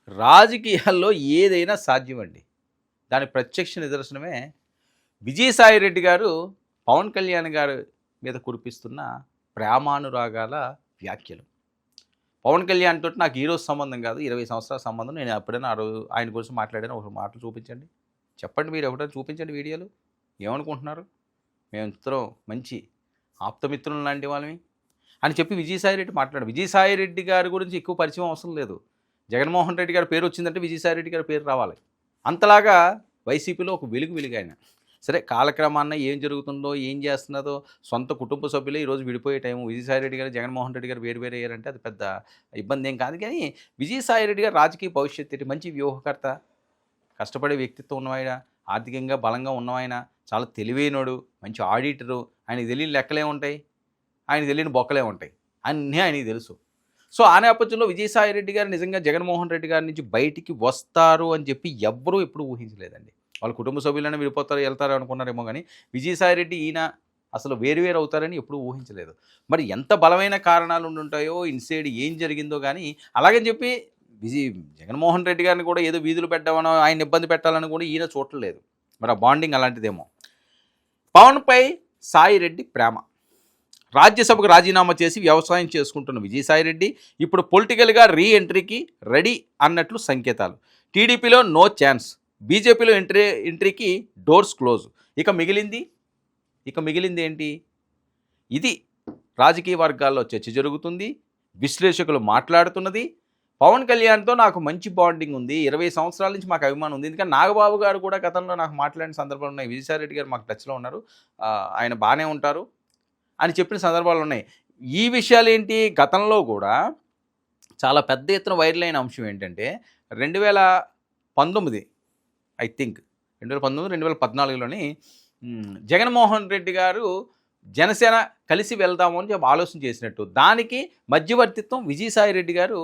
రాజకీయాల్లో ఏదైనా సాధ్యమండి. దాని ప్రత్యక్ష నిదర్శనమే విజయసాయి రెడ్డి గారు పవన్ కళ్యాణ్ గారి మీద కురిపిస్తున్న ప్రేమానురాగాల వ్యాఖ్యలు. పవన్ కళ్యాణ్ తోటి నాకు ఈరోజు సంబంధం కాదు, 20 సంవత్సరాల సంబంధం. నేను ఎప్పుడైనా ఆ రోజు ఆయన గురించి మాట్లాడాను, ఒక మాటలు చూపించండి, చెప్పండి, మీరు ఎవరైనా చూపించండి వీడియోలు. ఏమనుకుంటున్నారు? మేము ఇద్దరం మంచి ఆప్తమిత్రులు లాంటి వాళ్ళమి అని చెప్పి విజయసాయి రెడ్డి మాట్లాడు. విజయసాయి రెడ్డి గారి గురించి ఎక్కువ పరిచయం అవసరం లేదు. జగన్మోహన్ రెడ్డి గారి పేరు వచ్చిందంటే విజయసాయి రెడ్డి గారి పేరు రావాలి. అంతలాగా వైసీపీలో ఒక వెలుగు ఆయన. సరే, కాలక్రమాన్న ఏం జరుగుతుందో, ఏం చేస్తున్నదో సొంత కుటుంబ సభ్యులే ఈరోజు విడిపోయే టైము. విజయసాయి రెడ్డి గారు, జగన్మోహన్ రెడ్డి గారు వేరు వేరు అయ్యారంటే అది పెద్ద ఇబ్బంది ఏం కాదు. కానీ విజయసాయి రెడ్డి గారు రాజకీయ భవిష్యత్తు, మంచి వ్యూహకర్త, కష్టపడే వ్యక్తిత్వం ఉన్నవాయన, ఆర్థికంగా బలంగా ఉన్నవాయన, చాలా తెలివైనడు, మంచి ఆడిటరు. ఆయనకి తెలియని లెక్కలే ఉంటాయి, ఆయనకు తెలియని బొక్కలే ఉంటాయి, అన్నీ ఆయనకి తెలుసు. సో ఆ నేపథ్యంలో విజయసాయి రెడ్డి గారు నిజంగా జగన్మోహన్ రెడ్డి గారి నుంచి బయటికి వస్తారు అని చెప్పి ఎవ్వరూ ఎప్పుడు ఊహించలేదండి. వాళ్ళ కుటుంబ సభ్యులైనా విడిపోతారు, వెళ్తారు అనుకున్నారేమో, కానీ విజయసాయి రెడ్డి ఈయన అసలు వేరు అవుతారని ఎప్పుడూ ఊహించలేదు. మరి ఎంత బలమైన కారణాలు ఉండుంటాయో, ఇన్సైడ్ ఏం జరిగిందో కానీ, అలాగని చెప్పి జగన్మోహన్ రెడ్డి గారిని కూడా ఏదో వీధులు పెట్టామనో, ఆయన ఇబ్బంది పెట్టాలని కూడా ఈయన చూడలేదు. మరి ఆ బాండింగ్ అలాంటిదేమో. పవన్పై సాయి రెడ్డి ప్రేమ. రాజ్యసభకు రాజీనామా చేసి వ్యవసాయం చేసుకుంటున్న విజయసాయిరెడ్డి ఇప్పుడు పొలిటికల్గా రీఎంట్రీకి రెడీ అన్నట్లు సంకేతాలు. టీడీపీలో నో ఛాన్స్, బీజేపీలో ఎంట్రీకి డోర్స్ క్లోజ్. ఇక మిగిలింది ఏంటి? ఇది రాజకీయ వర్గాల్లో చర్చ జరుగుతుంది, విశ్లేషకులు మాట్లాడుతున్నది. పవన్ కళ్యాణ్తో నాకు మంచి బాండింగ్ ఉంది, 20 సంవత్సరాల నుంచి మాకు అభిమానం ఉంది. ఎందుకంటే నాగబాబు గారు కూడా గతంలో నాకు మాట్లాడిన సందర్భాలు ఉన్నాయి. విజయసాయిరెడ్డి గారు మాకు టచ్లో ఉన్నారు, ఆయన బాగానే ఉంటారు అని చెప్పిన సందర్భాలు ఉన్నాయి. ఈ విషయాలు ఏంటి, గతంలో కూడా చాలా పెద్ద ఎత్తున వైరల్ అయిన అంశం ఏంటంటే 2019 ఐ థింక్ 2014లోని జగన్మోహన్ రెడ్డి గారు జనసేన కలిసి వెళ్దాము అని చెప్పి ఆలోచన చేసినట్టు, దానికి మధ్యవర్తిత్వం విజయసాయి రెడ్డి గారు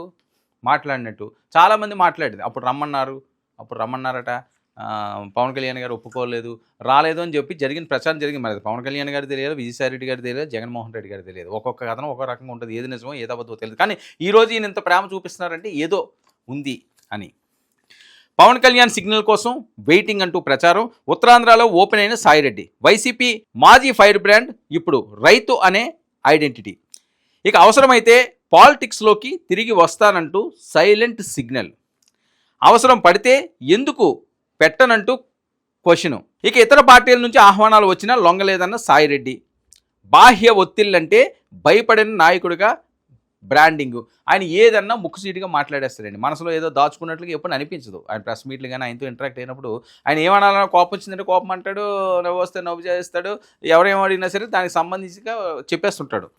మాట్లాడినట్టు చాలామంది మాట్లాడేది. అప్పుడు రమ్మన్నారట, పవన్ కళ్యాణ్ గారు ఒప్పుకోలేదు, రాలేదు అని చెప్పి జరిగిన ప్రచారం జరిగింది. మరి పవన్ కళ్యాణ్ గారు తెలియదు, విజయసాయి రెడ్డి గారు తెలియదు, జగన్మోహన్ రెడ్డి గారు తెలియదు. ఒక్కొక్క కథనం ఒక్కొక్క రకంగా ఉంటుంది, ఏది నిజమో ఏది అబద్ధమో తెలియదు. కానీ ఈరోజు ఈయన ఇంత ప్రేమ చూపిస్తున్నారంటే ఏదో ఉంది అని. పవన్ కళ్యాణ్ సిగ్నల్ కోసం వెయిటింగ్ అంటూ ప్రచారం. ఉత్తరాంధ్రలో ఓపెన్ అయిన సాయిరెడ్డి, వైసీపీ మాజీ ఫైర్ బ్రాండ్ ఇప్పుడు రైతు అనే ఐడెంటిటీ. ఇక అవసరమైతే పాలిటిక్స్లోకి తిరిగి వస్తానంటూ సైలెంట్ సిగ్నల్. అవసరం పడితే ఎందుకు పెట్టనంటూ క్వశ్చను. ఇక ఇతర పార్టీల నుంచి ఆహ్వానాలు వచ్చినా లొంగలేదన్న సాయిరెడ్డి. బాహ్య ఒత్తిళ్ళంటే భయపడిన నాయకుడిగా బ్రాండింగ్. ఆయన ఏదన్నా ముక్కుసీటుగా మాట్లాడేస్తారండి, మనసులో ఏదో దాచుకున్నట్లుగా ఎప్పుడు అనిపించదు. ఆయన ప్రెస్ మీట్లు కానీ ఆయనతో ఇంటరాక్ట్ అయినప్పుడు ఆయన ఏమనాలన్నా కోపం వచ్చిందంటే కోపం అంటాడు, నవ్వు వస్తే నవ్వు చేస్తాడు, ఎవరేమో అడిగినా సరే దానికి సంబంధించిగా చెప్పేస్తుంటాడు.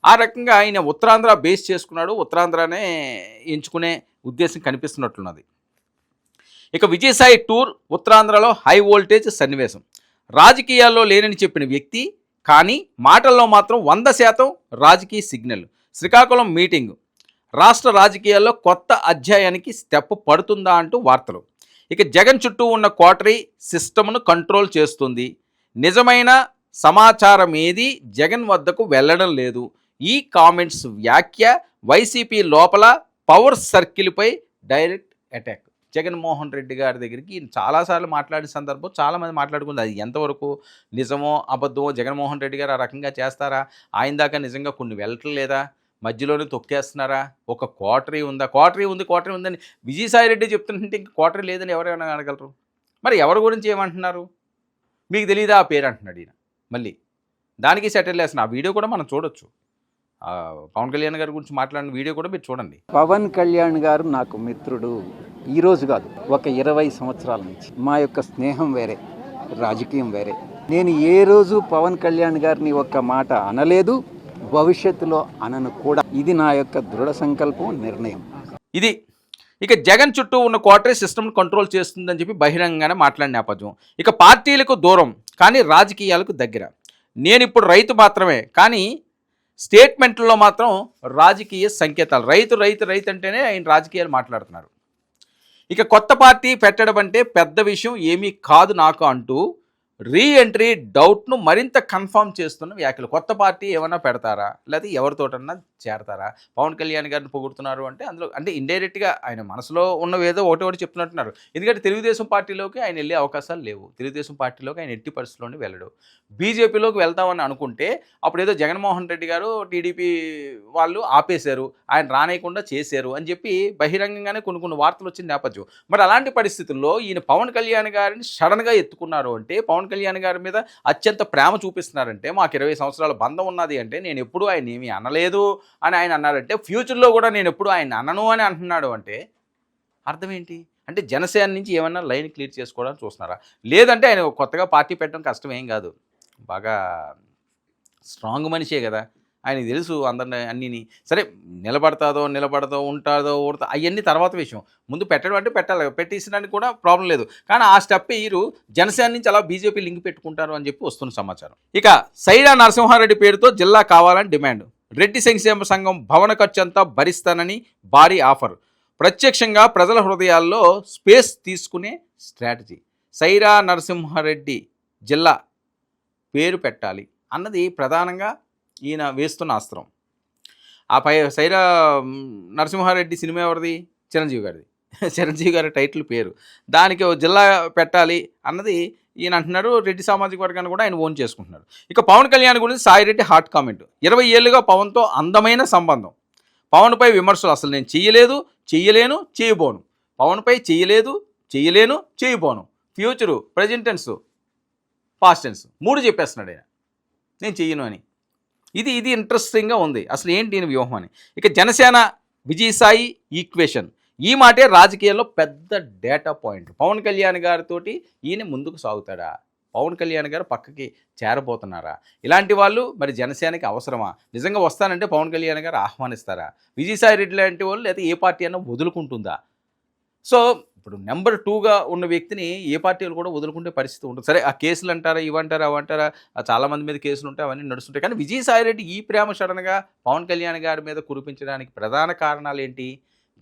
ఆ రకంగా ఆయన ఉత్తరాంధ్ర బేస్ చేసుకున్నాడు, ఉత్తరాంధ్రనే ఎంచుకునే ఉద్దేశం కనిపిస్తున్నట్లున్నది. ఇక విజయసాయి టూర్, ఉత్తరాంధ్రలో హై వోల్టేజ్ సన్నివేశం. రాజకీయాల్లో లేనని చెప్పిన వ్యక్తి, కానీ మాటల్లో మాత్రం 100% రాజకీయ సిగ్నల్. శ్రీకాకుళం మీటింగ్, రాష్ట్ర రాజకీయాల్లో కొత్త అధ్యాయానికి స్టెప్ పడుతుందా అంటూ వార్తలు. ఇక జగన్ చుట్టూ ఉన్న క్వార్టరీ సిస్టమ్ను కంట్రోల్ చేస్తుంది. నిజమైన సమాచారం ఏది జగన్ వద్దకు వెళ్ళడం లేదు. ఈ కామెంట్స్ వ్యాఖ్య వైసీపీ లోపల పవర్ సర్కిల్పై డైరెక్ట్ అటాక్. జగన్మోహన్ రెడ్డి గారి దగ్గరికి చాలాసార్లు మాట్లాడిన సందర్భం చాలామంది మాట్లాడుకుంది. అది ఎంతవరకు నిజమో అబద్ధమో, జగన్మోహన్ రెడ్డి గారు ఆ రకంగా చేస్తారా, ఆయన దాకా నిజంగా కొన్ని వెళ్ళట్లేదా, మధ్యలోనే తొక్కేస్తున్నారా, ఒక క్వార్టరీ ఉందా, క్వార్టరీ ఉందని విజయసాయి రెడ్డి చెప్తుంటే ఇంక క్వార్టరీ లేదని ఎవరైనా అనగలరు? మరి ఎవరి గురించి ఏమంటున్నారు మీకు తెలియదా ఆ పేరు అంటున్నాడు ఈయన. మళ్ళీ దానికి సెటిల్ వేస్తున్నా. ఆ వీడియో కూడా మనం చూడొచ్చు, పవన్ కళ్యాణ్ గారి గురించి మాట్లాడిన వీడియో కూడా మీరు చూడండి. పవన్ కళ్యాణ్ గారు నాకు మిత్రుడు, ఈరోజు కాదు, ఒక 20 సంవత్సరాల నుంచి. మా యొక్క స్నేహం వేరే, రాజకీయం వేరే. నేను ఏ రోజు పవన్ కళ్యాణ్ గారిని ఒక్క మాట అనలేదు, భవిష్యత్తులో అనను కూడా. ఇది నా యొక్క దృఢ సంకల్పం, నిర్ణయం. ఇది ఇక జగన్ చుట్టూ ఉన్న క్వార్టరీ సిస్టమ్ను కంట్రోల్ చేస్తుందని చెప్పి బహిరంగంగానే మాట్లాడిన నేపథ్యం. ఇక పార్టీలకు దూరం కానీ రాజకీయాలకు దగ్గర. నేను ఇప్పుడు రైతు మాత్రమే, కానీ స్టేట్మెంట్లో మాత్రం రాజకీయ సంకేతాలు. రైతు అంటేనే ఆయన రాజకీయాలు మాట్లాడుతున్నారు. ఇక కొత్త పార్టీ పెట్టడం అంటే పెద్ద విషయం ఏమీ కాదు నాకు అంటూ రీ ఎంట్రీ డౌట్ను మరింత కన్ఫర్మ్ చేస్తున్న వ్యాఖ్యలు. కొత్త పార్టీ ఏమన్నా పెడతారా, లేకపోతే ఎవరితోటన్నా చేరతారా? పవన్ కళ్యాణ్ గారిని పొగుడుతున్నారు అంటే అందులో అంటే ఇండైరెక్ట్గా ఆయన మనసులో ఉన్నవేదో ఒకటి చెప్తున్నట్టున్నారు. ఎందుకంటే తెలుగుదేశం పార్టీలోకి ఆయన వెళ్ళే అవకాశాలు లేవు. తెలుగుదేశం పార్టీలోకి ఆయన ఎట్టి పరిస్థితుల్లోనే వెళ్ళడు. బీజేపీలోకి వెళ్తామని అనుకుంటే అప్పుడు ఏదో జగన్మోహన్ రెడ్డి గారు టీడీపీ వాళ్ళు ఆపేశారు, ఆయన రానేయకుండా చేశారు అని చెప్పి బహిరంగంగానే కొన్ని వార్తలు వచ్చిన నేపథ్యం. మరి అలాంటి పరిస్థితుల్లో ఈయన పవన్ కళ్యాణ్ గారిని సడన్గా ఎత్తుకున్నారు అంటే, పవన్ కళ్యాణ్ గారి మీద అత్యంత ప్రేమ చూపిస్తున్నారంటే, మాకు 20 సంవత్సరాల బంధం ఉన్నది అంటే, నేను ఎప్పుడూ ఆయన ఏమీ అనలేదు అని ఆయన అన్నారంటే, ఫ్యూచర్లో కూడా నేను ఎప్పుడు ఆయన అనను అని అంటున్నాడు అంటే అర్థం ఏంటి? అంటే జనసేన నుంచి ఏమన్నా లైన్ క్లియర్ చేసుకోవడానికి చూస్తున్నారా? లేదంటే ఆయన కొత్తగా పార్టీ పెట్టడం కష్టమేం కాదు, బాగా స్ట్రాంగ్ మనిషే కదా, ఆయనకి తెలుసు అందరిని అన్నీని. సరే నిలబడదో ఉంటాదో అవన్నీ తర్వాత విషయం. ముందు పెట్టడం అంటే పెట్టాలి, పెట్టేసడానికి కూడా ప్రాబ్లం లేదు. కానీ ఆ స్టెప్ వీరు జనసేన నుంచి అలా బీజేపీ లింక్ పెట్టుకుంటారు అని చెప్పి వస్తున్న సమాచారం. ఇక సైరా నరసింహారెడ్డి పేరుతో జిల్లా కావాలని డిమాండ్. రెడ్డి సంక్షేమ సంఘం భవన ఖర్చంతా భరిస్తానని భారీ ఆఫర్. ప్రత్యక్షంగా ప్రజల హృదయాల్లో స్పేస్ తీసుకునే స్ట్రాటజీ. సైరా నరసింహారెడ్డి జిల్లా పేరు పెట్టాలి అన్నది ప్రధానంగా ఈయన వేస్తున్న అస్త్రం. ఆ సైరా నరసింహారెడ్డి సినిమా ఎవరిది? చిరంజీవి గారిది. చిరంజీవి గారి టైటిల్ పేరు, దానికి జిల్లా పెట్టాలి అన్నది ఈయన అంటున్నారు. రెడ్డి సామాజిక వర్గాన్ని కూడా ఆయన ఓన్ చేసుకుంటున్నారు. ఇక పవన్ కళ్యాణ్ గురించి సాయిరెడ్డి హాట్ కామెంట్. 20 ఏళ్ళుగా పవన్తో అందమైన సంబంధం. పవన్పై విమర్శలు. అసలు నేను చెయ్యలేను చేయబోను. పవన్పై చెయ్యలేను చేయబోను. Future, present tense, past tense 3 చెప్పేస్తున్నాడు ఆయన, నేను చెయ్యను అని. ఇది ఇంట్రెస్టింగ్గా ఉంది. అసలు ఏంటి ఈయన వ్యూహం అని. ఇక జనసేన విజయసాయి ఈక్వేషన్. ఈ మాటే రాజకీయాల్లో పెద్ద డేటా పాయింట్. పవన్ కళ్యాణ్ గారితో ఈయన ముందుకు సాగుతాడా? పవన్ కళ్యాణ్ గారు పక్కకి చేరబోతున్నారా? ఇలాంటి వాళ్ళు మరి జనసేనకి అవసరమా? నిజంగా వస్తానంటే పవన్ కళ్యాణ్ గారు ఆహ్వానిస్తారా? విజయసాయి రెడ్డి లాంటి వాళ్ళు లేదా ఏ పార్టీ అన్నా వదులుకుంటుందా? సో ఇప్పుడు నెంబర్ 2గా ఉన్న వ్యక్తిని ఏ పార్టీలు కూడా వదులుకుంటే పరిస్థితి ఉంటుంది. సరే ఆ కేసులు అంటారా, ఇవంటారా, అవంటారా, చాలామంది మీద కేసులు ఉంటాయి, అవన్నీ నడుస్తుంటాయి. కానీ విజయసాయిరెడ్డి ఈ ప్రేమ సడన్గా పవన్ కళ్యాణ్ గారి మీద కురిపించడానికి ప్రధాన కారణాలు ఏంటి?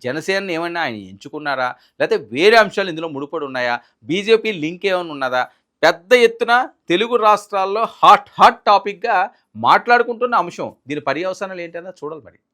జనసేనని ఏమన్నా ఆయన ఎంచుకున్నారా, లేకపోతే వేరే అంశాలు ఇందులో ముడిపడి ఉన్నాయా? బీజేపీ లింక్ ఏమైనా ఉన్నదా? పెద్ద ఎత్తున తెలుగు రాష్ట్రాల్లో హాట్ టాపిక్గా మాట్లాడుకుంటున్న అంశం. దీని పర్యవసానాలు ఏంటన్నా చూడాలి మరి.